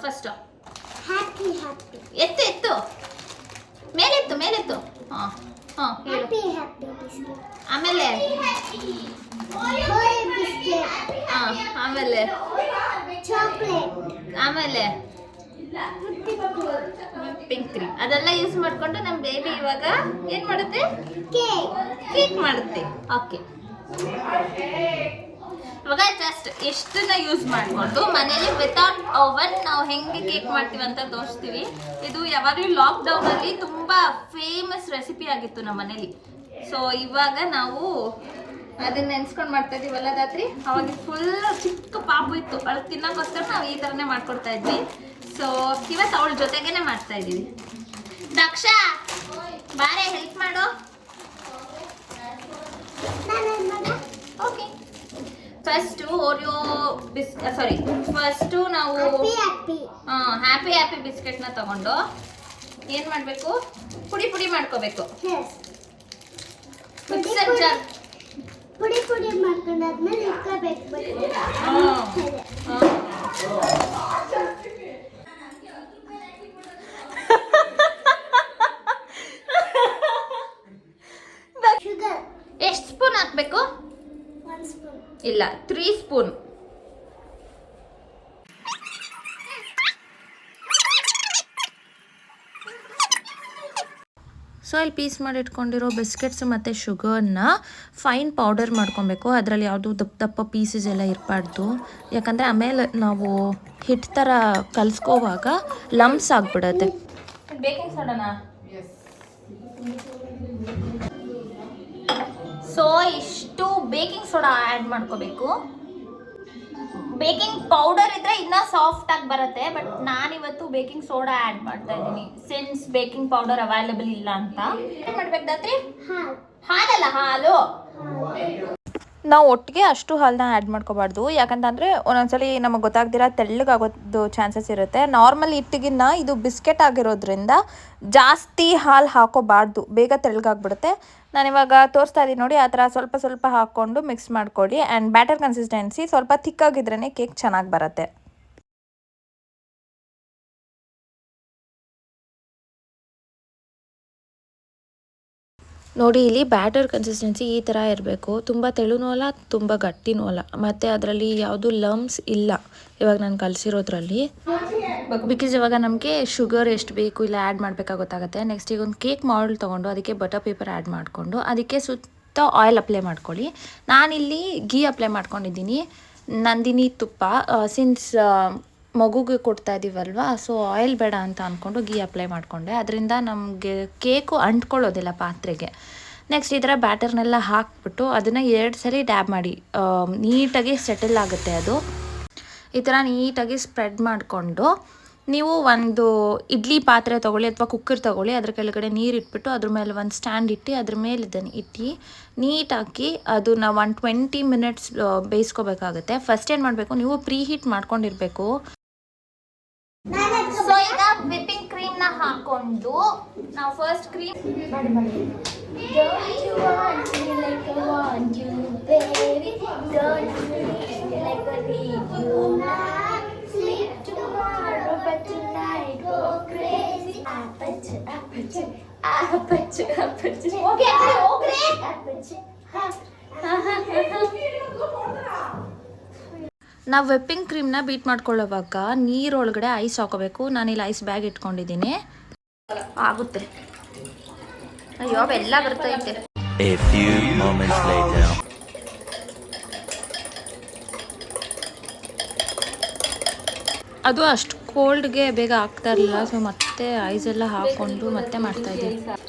First happy happy ಎತ್ತು ಮೇಲೆತ್ತು happy happy biscuit ಆಮೇಲೆ biscuit ಆಮೇಲೆ ಚಾಕ್ಲೇಟ್ ಆಮೇಲೆ ಪಿಂಕ್ ಕ್ರೀಮ್ ಅದೆಲ್ಲ ಯೂಸ್ ಮಾಡ್ಕೊಂಡು ನಮ್ಮ ಬೇಬಿ ಇವಾಗ ಏನ್ ಮಾಡುತ್ತೆ ಕೇಕ್ ಮಾಡುತ್ತೆ ಓಕೆ ಇವಾಗ ಜಸ್ಟ್ ಎಷ್ಟನ್ನ ಯೂಸ್ ಮಾಡಿಕೊಂಡು ಮನೇಲಿ ವಿತೌಟ್ ಓವನ್ ನಾವು ಹೆಂಗೆ ಕೇಕ್ ಮಾಡ್ತೀವಿ ಅಂತ ತೋರಿಸ್ತೀವಿ. ಇದು ಯಾವಾಗಲೂ ಲಾಕ್ಡೌನ್ ಅಲ್ಲಿ ತುಂಬಾ ಫೇಮಸ್ ರೆಸಿಪಿ ಆಗಿತ್ತು ನಮ್ಮ ಮನೇಲಿ. ಸೊ ಇವಾಗ ನಾವು ಅದನ್ನ ನೆನ್ಸ್ಕೊಂಡು ಮಾಡ್ತಾ ಇದೀವಲ್ಲ ರಾತ್ರಿ, ಅವಾಗ ಫುಲ್ ಚಿಕ್ಕ ಪಾಪು ಇತ್ತು, ಅವಳು ತಿನ್ನೋಕ್ಕೋಸ್ಕರ ನಾವು ಈ ಥರನೇ ಮಾಡ್ಕೊಡ್ತಾ ಇದ್ವಿ. ಸೊ ಇವತ್ತು ಅವಳ ಜೊತೆಗೇನೆ ಮಾಡ್ತಾ ಇದ್ದೀವಿ. ದಕ್ಷ ಬಾರೆ ಹೆಲ್ಪ್ ಮಾಡು. ಓಕೆ ಫಸ್ಟ್ ಓರಿಯೋ ಫಸ್ಟ್ ನಾವು ಹ್ಯಾಪಿ ಹ್ಯಾಪಿ ಬಿಸ್ಕೆಟ್ನ ತಗೊಂಡು ಏನ್ ಮಾಡ್ಬೇಕು, ಪುಡಿ ಮಾಡ್ಕೋಬೇಕು. ಪುಡಿ ಮಾಡ್ಕೊಂಡಾದ್ಮೇಲೆ ಇಟ್ಕೋಬೇಕು. ಎಷ್ಟು ಸ್ಪೂನ್ ಹಾಕ್ಬೇಕು? ಇಲ್ಲ 3 ಸ್ಪೂನ್. ಸೊ ಇಲ್ಲಿ ಪೀಸ್ ಮಾಡಿ ಇಟ್ಕೊಂಡಿರೋ ಬಿಸ್ಕೆಟ್ಸ್ ಮತ್ತು ಶುಗರ್ನ ಫೈನ್ ಪೌಡರ್ ಮಾಡ್ಕೊಬೇಕು. ಅದರಲ್ಲಿ ಯಾವುದು ದಪ್ಪ ಪೀಸಸ್ ಎಲ್ಲ ಇರಬಾರ್ದು, ಯಾಕಂದರೆ ಆಮೇಲೆ ನಾವು ಹಿಟ್ಟು ಥರ ಕಲಿಸ್ಕೋವಾಗ ಲಮ್ಸ್ ಆಗಿಬಿಡುತ್ತೆ. ಬೇಕಿಂಗ್ ಸೋಡಾನಾ? ಸೊ ಇಷ್ಟು ಬೇಕಿಂಗ್ ಸೋಡಾ ಆ್ಯಡ್ ಮಾಡ್ಕೋಬೇಕು. ಬೇಕಿಂಗ್ ಪೌಡರ್ ಇದ್ರೆ ಇನ್ನೂ ಸಾಫ್ಟ್ ಆಗಿ ಬರುತ್ತೆ, ಬಟ್ ನಾನಿವತ್ತು ಬೇಕಿಂಗ್ ಸೋಡಾ ಆ್ಯಡ್ ಮಾಡ್ತಾ ಇದ್ದೀನಿ ಸಿನ್ಸ್ ಬೇಕಿಂಗ್ ಪೌಡರ್ ಅವೈಲೇಬಲ್ ಇಲ್ಲ ಅಂತ. ಏನು ಮಾಡ್ಬೇಕು ದಾತ್ರಿ? ಹಾಲಲ್ಲ, ಹಾಲು. ನಾವು ಒಟ್ಟಿಗೆ ಅಷ್ಟು ಹಾಲನ್ನ ಆ್ಯಡ್ ಮಾಡ್ಕೋಬಾರ್ದು, ಯಾಕಂತಂದರೆ ಒಂದೊಂದ್ಸಲಿ ನಮಗೆ ಗೊತ್ತಾಗ್ದಿರ ತೆಳ್ಳಗಾಗೋದು ಚಾನ್ಸಸ್ ಇರುತ್ತೆ. ನಾರ್ಮಲ್ ಹಿಟ್ಟಿಗಿನ್ನ ಇದು ಬಿಸ್ಕೆಟ್ ಆಗಿರೋದ್ರಿಂದ ಜಾಸ್ತಿ ಹಾಲು ಹಾಕೋಬಾರ್ದು, ಬೇಗ ತೆಳ್ಳಗಾಗ್ಬಿಡುತ್ತೆ. ನಾನಿವಾಗ ತೋರಿಸ್ತಾ ಇದ್ದೀನಿ ನೋಡಿ, ಆ ಥರ ಸ್ವಲ್ಪ ಸ್ವಲ್ಪ ಹಾಕ್ಕೊಂಡು ಮಿಕ್ಸ್ ಮಾಡ್ಕೊಳ್ಳಿ. ಆ್ಯಂಡ್ ಬ್ಯಾಟರ್ ಕನ್ಸಿಸ್ಟೆನ್ಸಿ ಸ್ವಲ್ಪ ಥಿಕ್ಕಾಗಿದ್ರೇ ಕೇಕ್ ಚೆನ್ನಾಗಿ ಬರುತ್ತೆ. ನೋಡಿ ಇಲ್ಲಿ ಬ್ಯಾಟರ್ ಕನ್ಸಿಸ್ಟೆನ್ಸಿ ಈ ಥರ ಇರಬೇಕು. ತುಂಬ ತೆಳುನೂ ಅಲ್ಲ, ತುಂಬ ಗಟ್ಟಿನೂ ಅಲ್ಲ, ಮತ್ತು ಅದರಲ್ಲಿ ಯಾವುದು ಲಮ್ಸ್ ಇಲ್ಲ ಇವಾಗ ನಾನು ಕಲಿಸಿರೋದ್ರಲ್ಲಿ. ಬಿಕಾಸ್ ಇವಾಗ ನಮಗೆ ಶುಗರ್ ಎಷ್ಟು ಬೇಕು ಇಲ್ಲ ಆ್ಯಡ್ ಮಾಡಬೇಕಾಗುತ್ತೆ. ನೆಕ್ಸ್ಟ್ ಈಗ ಒಂದು ಕೇಕ್ ಮಾಡಲ್ ತೊಗೊಂಡು ಅದಕ್ಕೆ ಬಟರ್ ಪೇಪರ್ ಆ್ಯಡ್ ಮಾಡಿಕೊಂಡು ಅದಕ್ಕೆ ಸುತ್ತ ಆಯಿಲ್ ಅಪ್ಲೈ ಮಾಡ್ಕೊಳ್ಳಿ. ನಾನಿಲ್ಲಿ ಗೀ ಅಪ್ಲೈ ಮಾಡ್ಕೊಂಡಿದ್ದೀನಿ, ನಂದಿನಿ ತುಪ್ಪ. ಸಿನ್ಸ್ ಮಗುಗೆ ಕೊಡ್ತಾ ಇದ್ದೀವಲ್ವ, ಸೊ ಆಯಿಲ್ ಬೇಡ ಅಂತ ಅಂದ್ಕೊಂಡು ಗೀ ಅಪ್ಲೈ ಮಾಡಿಕೊಂಡೆ. ಅದರಿಂದ ನಮಗೆ ಕೇಕು ಅಂಟ್ಕೊಳ್ಳೋದಿಲ್ಲ ಪಾತ್ರೆಗೆ. ನೆಕ್ಸ್ಟ್ ಈ ಥರ ಬ್ಯಾಟರ್ನೆಲ್ಲ ಹಾಕ್ಬಿಟ್ಟು ಅದನ್ನು 2 ಸಲ ಡ್ಯಾಬ್ ಮಾಡಿ ನೀಟಾಗಿ ಸೆಟಲ್ ಆಗುತ್ತೆ. ಅದು ಈ ಥರ ನೀಟಾಗಿ ಸ್ಪ್ರೆಡ್ ಮಾಡಿಕೊಂಡು ನೀವು ಒಂದು ಇಡ್ಲಿ ಪಾತ್ರೆ ತೊಗೊಳ್ಳಿ ಅಥವಾ ಕುಕ್ಕರ್ ತೊಗೊಳ್ಳಿ, ಅದ್ರ ಕೆಳಗಡೆ ನೀರು ಇಟ್ಬಿಟ್ಟು ಅದ್ರ ಮೇಲೆ ಒಂದು ಸ್ಟ್ಯಾಂಡ್ ಇಟ್ಟು ಅದ್ರ ಮೇಲೆ ಇದನ್ನು ಇಟ್ಟು ನೀಟಾಗಿ ಅದನ್ನ 120 ಮಿನಿಟ್ಸ್ ಬೇಯಿಸ್ಕೋಬೇಕಾಗುತ್ತೆ. ಫಸ್ಟ್ ಏನು ಮಾಡಬೇಕು, ನೀವು ಪ್ರೀ ಹೀಟ್ ಮಾಡ್ಕೊಂಡಿರಬೇಕು. ಸೊ ಈಗ ವಿಪ್ಪಿಂಗ್ ಕ್ರೀಮ್ ನ ಹಾಕೊಂಡು ನಾವು ಫಸ್ಟ್ ಕ್ರೀಮ್ ನಾವು ವಿಪ್ಪಿಂಗ್ ಕ್ರೀಮ್ನ ಬೀಟ್ ಮಾಡ್ಕೊಳ್ಳೋವಾಗ ನೀರೊಳಗಡೆ ಐಸ್ ಹಾಕೋಬೇಕು. ನಾನಿಲ್ಲಿ ಐಸ್ ಬ್ಯಾಗ್ ಇಟ್ಕೊಂಡಿದ್ದೀನಿ. ಆಗುತ್ತೆ. ಅಯ್ಯೋ ಎಲ್ಲ ಬರ್ತೈತೆ. ಅದು ಅಷ್ಟು ಕೋಲ್ಡ್ಗೆ ಬೇಗ ಆಗ್ತಾ ಇರಲಿಲ್ಲ, ಸೊ ಮತ್ತೆ ಐಸೆಲ್ಲ ಹಾಕ್ಕೊಂಡು ಮತ್ತೆ ಮಾಡ್ತಾಯಿದ್ದೀವಿ.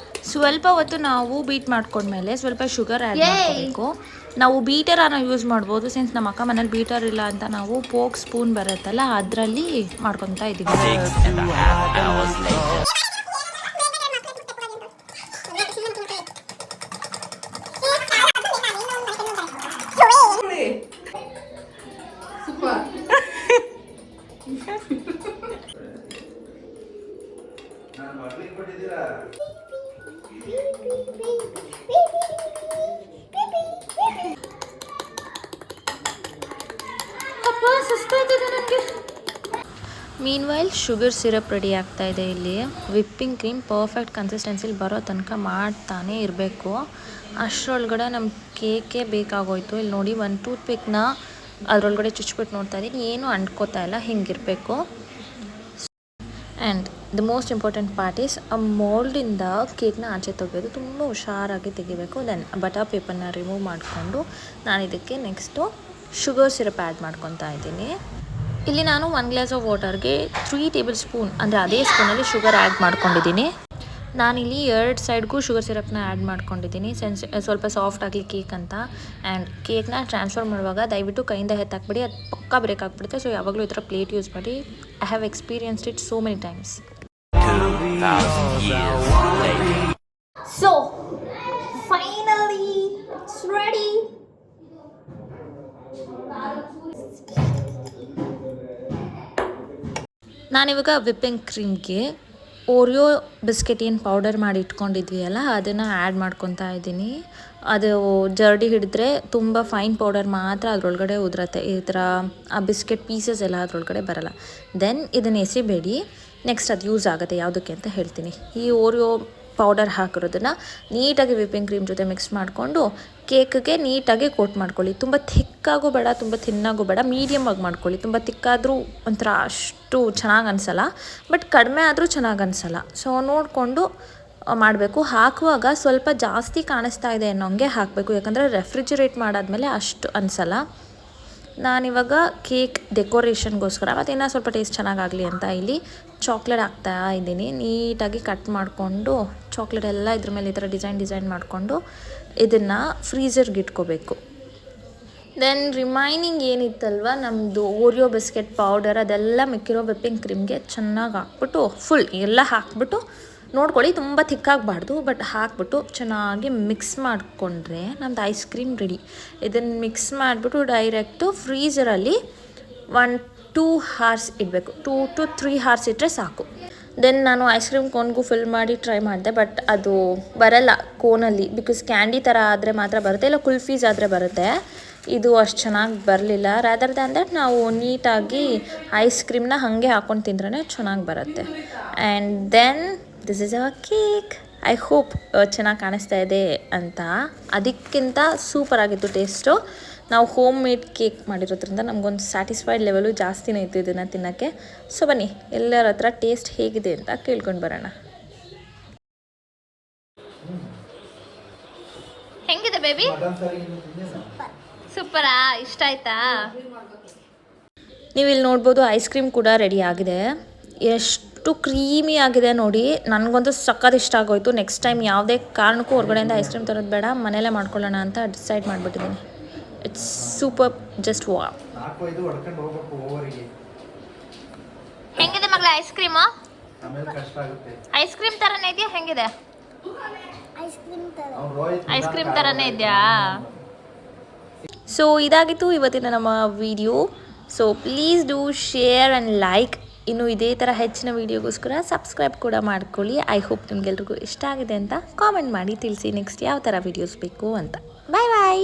ಸ್ವಲ್ಪ ಹೊತ್ತು ನಾವು ಬೀಟ್ ಮಾಡ್ಕೊಂಡ್ಮೇಲೆ ಸ್ವಲ್ಪ ಶುಗರ್ ಆ್ಯಡ್ ಮಾಡಬೇಕು. ನಾವು ಬೀಟರನ್ನು ಯೂಸ್ ಮಾಡ್ಬೋದು, ಸಿನ್ಸ್ ನಮ್ಮ ಅಕ್ಕ ಮನೇಲಿ ಬೀಟರ್ ಇಲ್ಲ ಅಂತ ನಾವು ಪೋಕ್ ಸ್ಪೂನ್ ಬರುತ್ತಲ್ಲ ಅದರಲ್ಲಿ ಮಾಡ್ಕೊತಾ ಇದ್ದೀವಿ. ಮೀನ್ವೈಲ್ ಶುಗರ್ ಸಿರಪ್ ರೆಡಿ ಆಗ್ತಾ ಇದೆ. ಇಲ್ಲಿ ವಿಪ್ಪಿಂಗ್ ಕ್ರೀಮ್ ಪರ್ಫೆಕ್ಟ್ ಕನ್ಸಿಸ್ಟೆನ್ಸಿಲಿ ಬರೋ ತನಕ ಮಾಡ್ತಾನೆ ಇರಬೇಕು. ಅಷ್ಟರೊಳಗಡೆ ನಮ್ಮ ಕೇಕೇ ಬೇಕಾಗೋಯ್ತು. ಇಲ್ಲಿ ನೋಡಿ, ಒಂದು ಟೂತ್ ಪಿಕ್ನ ಅದರೊಳಗಡೆ ಚುಚ್ಬಿಟ್ಟು ನೋಡ್ತಾ ಇದ್ದೀನಿ, ಏನೂ ಅಂಟ್ಕೋತಾ ಇಲ್ಲ, ಹಿಂಗಿರಬೇಕು. And the most important part is ಆ ಮೋಲ್ಡಿಂದ ಕೇಕ್ನ ಆಚೆ ತೆಗೆಯೋದು ತುಂಬ ಹುಷಾರಾಗಿ ತೆಗಿಬೇಕು. ದೆನ್ ಬಟರ್ ಪೇಪರ್ನ ರಿಮೂವ್ ಮಾಡಿಕೊಂಡು ನಾನು ಇದಕ್ಕೆ ನೆಕ್ಸ್ಟು ಶುಗರ್ ಸಿರಪ್ ಆ್ಯಡ್ ಮಾಡ್ಕೊತಾ ಇದ್ದೀನಿ. ಇಲ್ಲಿ ನಾನು 1 ಗ್ಲಾಸ್ ಆಫ್ ವಾಟರ್ಗೆ 3 ಟೇಬಲ್ ಸ್ಪೂನ್ ಅಂದರೆ ಅದೇ ಸ್ಪೂನಲ್ಲಿ ಶುಗರ್ ಆ್ಯಡ್ ಮಾಡ್ಕೊಂಡಿದ್ದೀನಿ. ನಾನಿಲ್ಲಿ 2 ಸೈಡ್ಗೂ ಶುಗರ್ ಸಿರಪ್ನ ಆ್ಯಡ್ ಮಾಡ್ಕೊಂಡಿದ್ದೀನಿ ಸ್ವಲ್ಪ ಸಾಫ್ಟ್ ಆಗಲಿ ಕೇಕ್ ಅಂತ. ಆ್ಯಂಡ್ ಕೇಕ್ನ ಟ್ರಾನ್ಸ್ಫರ್ ಮಾಡುವಾಗ ದಯವಿಟ್ಟು ಕೈಯಿಂದ ಎತ್ತಾಕ್ಬಿಡಿ, ಅದು ಪಕ್ಕ ಬ್ರೇಕ್ ಆಗಿಬಿಡುತ್ತೆ. ಸೊ ಯಾವಾಗಲೂ ಈ ಥರ ಪ್ಲೇಟ್ ಯೂಸ್ ಮಾಡಿ. I have experienced it so many times. So finally it's ready. ನಾನಿವಾಗ ವಿಪ್ಪಿಂಗ್ ಕ್ರೀಮ್ಗೆ ಓರಿಯೋ ಬಿಸ್ಕೆಟ್ ಏನು ಪೌಡರ್ ಮಾಡಿ ಇಟ್ಕೊಂಡಿದ್ವಿ ಅಲ್ಲ, ಅದನ್ನು ಆ್ಯಡ್ ಮಾಡ್ಕೊತಾ ಇದ್ದೀನಿ. ಅದು ಜರ್ಡಿ ಹಿಡಿದ್ರೆ ತುಂಬ ಫೈನ್ ಪೌಡರ್ ಮಾತ್ರ ಅದರೊಳಗಡೆ ಉದುರತ್ತೆ. ಈ ಥರ ಆ ಬಿಸ್ಕೆಟ್ ಪೀಸಸ್ ಎಲ್ಲ ಅದರೊಳಗಡೆ ಬರಲ್ಲ. ದೆನ್ ಇದನ್ನು ಎಸಿಬೇಡಿ. ನೆಕ್ಸ್ಟ್ ಅದು ಯೂಸ್ ಆಗುತ್ತೆ ಯಾವುದಕ್ಕೆ ಅಂತ ಹೇಳ್ತೀನಿ. ಈ ಓರಿಯೋ ಪೌಡರ್ ಹಾಕಿರೋದನ್ನು ನೀಟಾಗಿ ವಿಪ್ಪಿಂಗ್ ಕ್ರೀಮ್ ಜೊತೆ ಮಿಕ್ಸ್ ಮಾಡಿಕೊಂಡು ಕೇಕ್ಗೆ ನೀಟಾಗಿ ಕೋಟ್ ಮಾಡ್ಕೊಳ್ಳಿ. ತುಂಬ ಥಿಕ್ಕಾಗೂ ಬೇಡ, ತುಂಬ ಥಿನ್ನಾಗೂ ಬೇಡ, ಮೀಡಿಯಮ್ ಆಗಿ ಮಾಡ್ಕೊಳ್ಳಿ. ತುಂಬ ಥಿಕ್ಕಾದರೂ ಒಂಥರ ಅಷ್ಟು ಚೆನ್ನಾಗಿ ಅನಿಸಲ್ಲ, ಬಟ್ ಕಡಿಮೆ ಆದರೂ ಚೆನ್ನಾಗಿ ಅನಿಸಲ್ಲ. ಸೊ ನೋಡಿಕೊಂಡು ಮಾಡಬೇಕು. ಹಾಕುವಾಗ ಸ್ವಲ್ಪ ಜಾಸ್ತಿ ಕಾಣಿಸ್ತಾ ಇದೆ ಅನ್ನೋಂಗೆ ಹಾಕಬೇಕು, ಯಾಕಂದರೆ ರೆಫ್ರಿಜಿರೇಟ್ ಮಾಡಾದ್ಮೇಲೆ ಅಷ್ಟು ಅನಿಸಲ್ಲ. ನಾನಿವಾಗ ಕೇಕ್ ಡೆಕೋರೇಷನ್ಗೋಸ್ಕರ ಮತ್ತು ಇನ್ನೂ ಸ್ವಲ್ಪ ಟೇಸ್ಟ್ ಚೆನ್ನಾಗಾಗಲಿ ಅಂತ ಇಲ್ಲಿ ಚಾಕ್ಲೇಟ್ ಹಾಕ್ತಾ ಇದ್ದೀನಿ. ನೀಟಾಗಿ ಕಟ್ ಮಾಡಿಕೊಂಡು ಚಾಕ್ಲೇಟ್ ಎಲ್ಲ ಇದ್ರ ಮೇಲೆ ಈ ಥರ ಡಿಸೈನ್ ಮಾಡಿಕೊಂಡು ಇದನ್ನು ಫ್ರೀಝರ್ಗೆ ಇಟ್ಕೋಬೇಕು. ದೆನ್ ರಿಮೈನಿಂಗ್ ಏನಿತ್ತಲ್ವ ನಮ್ಮದು ಓರಿಯೋ ಬಿಸ್ಕೆಟ್ ಪೌಡರ್, ಅದೆಲ್ಲ ಮಿಕ್ಕಿರೋ ವಿಪ್ಪಿಂಗ್ ಕ್ರೀಮ್ಗೆ ಚೆನ್ನಾಗಿ ಹಾಕ್ಬಿಟ್ಟು ಫುಲ್ ಎಲ್ಲ ಹಾಕ್ಬಿಟ್ಟು ನೋಡ್ಕೊಳ್ಳಿ, ತುಂಬ ಥಿಕ್ಕಾಗಬಾರ್ದು, ಬಟ್ ಹಾಕ್ಬಿಟ್ಟು ಚೆನ್ನಾಗಿ ಮಿಕ್ಸ್ ಮಾಡಿಕೊಂಡ್ರೆ ನಮ್ಮದು ಐಸ್ ಕ್ರೀಮ್ ರೆಡಿ. ಇದನ್ನು ಮಿಕ್ಸ್ ಮಾಡಿಬಿಟ್ಟು ಡೈರೆಕ್ಟು ಫ್ರೀಝರಲ್ಲಿ 1-2 hours ಇಡಬೇಕು. 2 to 3 hours ಇಟ್ಟರೆ ಸಾಕು. ದೆನ್ ನಾನು ಐಸ್ ಕ್ರೀಮ್ ಕೋನ್ಗೂ ಫಿಲ್ ಮಾಡಿ ಟ್ರೈ ಮಾಡಿದೆ, ಬಟ್ ಅದು ಬರಲ್ಲ ಕೋನಲ್ಲಿ. ಬಿಕಾಸ್ ಕ್ಯಾಂಡಿ ಥರ ಆದರೆ ಮಾತ್ರ ಬರುತ್ತೆ, ಇಲ್ಲ ಕುಲ್ಫೀಸ್ ಆದರೆ ಬರುತ್ತೆ. ಇದು ಅಷ್ಟು ಚೆನ್ನಾಗಿ ಬರಲಿಲ್ಲ. ರಾದರ್ ದ್ಯಾನ್ ದಟ್ ನಾವು ನೀಟಾಗಿ ಐಸ್ ಕ್ರೀಮ್ನ ಹಾಗೆ ಹಾಕ್ಕೊಂಡು ತಿಂದ್ರೇ ಚೆನ್ನಾಗಿ ಬರುತ್ತೆ. And then this is our cake. I hope ಚೆನ್ನಾಗಿ ಕಾಣಿಸ್ತಾ ಇದೆ ಅಂತ. ಅದಕ್ಕಿಂತ ಸೂಪರಾಗಿತ್ತು ಟೇಸ್ಟು. ನಾವು ಹೋಮ್ ಮೇಡ್ ಕೇಕ್ ಮಾಡಿರೋದ್ರಿಂದ ನಮಗೊಂದು ಸ್ಯಾಟಿಸ್ಫೈಡ್ ಲೆವೆಲು ಜಾಸ್ತಿನೇ ಇತ್ತು ಇದನ್ನು ತಿನ್ನೋಕ್ಕೆ. ಸೊ ಬನ್ನಿ ಎಲ್ಲರ ಹತ್ರ ಟೇಸ್ಟ್ ಹೇಗಿದೆ ಅಂತ ಕೇಳ್ಕೊಂಡು ಬರೋಣ. ಹೆಂಗಿದೆ ಬೇಬಿ? ಸೂಪರಾ? ಇಷ್ಟ ಆಯ್ತಾ? ನೀವು ಇಲ್ಲಿ ನೋಡ್ಬೋದು ಐಸ್ ಕ್ರೀಮ್ ಕೂಡ ರೆಡಿ ಆಗಿದೆ. ಎಷ್ಟು ಕ್ರೀಮಿ ಆಗಿದೆ ನೋಡಿ, ನನಗಂತೂ ಸಖತ್ ಇಷ್ಟ ಆಗೋಯ್ತು. ನೆಕ್ಸ್ಟ್ ಟೈಮ್ ಯಾವುದೇ ಕಾರಣಕ್ಕೂ ಹೊರಗಡೆಯಿಂದ ಐಸ್ ಕ್ರೀಮ್ ತರೋದು ಬೇಡ, ಮನೇಲೇ ಮಾಡ್ಕೊಳ್ಳೋಣ ಅಂತ ಡಿಸೈಡ್ ಮಾಡಿಬಿಟ್ಟಿದ್ದೀನಿ. It's super, just wow. ಹೆಂಗಿದೆ ಮಗಳ ಐಸ್ ಕ್ರೀಮು? ಐಸ್ ಕ್ರೀಮ್ ಥರನೇ ಇದೆಯಾ? ಹೆಂಗಿದೆ? ಐಸ್ ಕ್ರೀಮ್ ಥರನೇ ಇದೆಯಾ? ಸೊ ಇದಾಗಿತ್ತು ಇವತ್ತಿನ ನಮ್ಮ video. So please do share and like. ಇನ್ನು ಇದೇ ಥರ ಹೆಚ್ಚಿನ ವೀಡಿಯೋಗೋಸ್ಕರ ಸಬ್ಸ್ಕ್ರೈಬ್ ಕೂಡ ಮಾಡ್ಕೊಳ್ಳಿ. ಐ ಹೋಪ್ ನಿಮಗೆಲ್ರಿಗೂ ಇಷ್ಟ ಆಗಿದೆ ಅಂತ ಕಾಮೆಂಟ್ ಮಾಡಿ ತಿಳಿಸಿ ನೆಕ್ಸ್ಟ್ ಯಾವ ಥರ ವೀಡಿಯೋಸ್ ಬೇಕು ಅಂತ. ಬಾಯ್ ಬಾಯ್.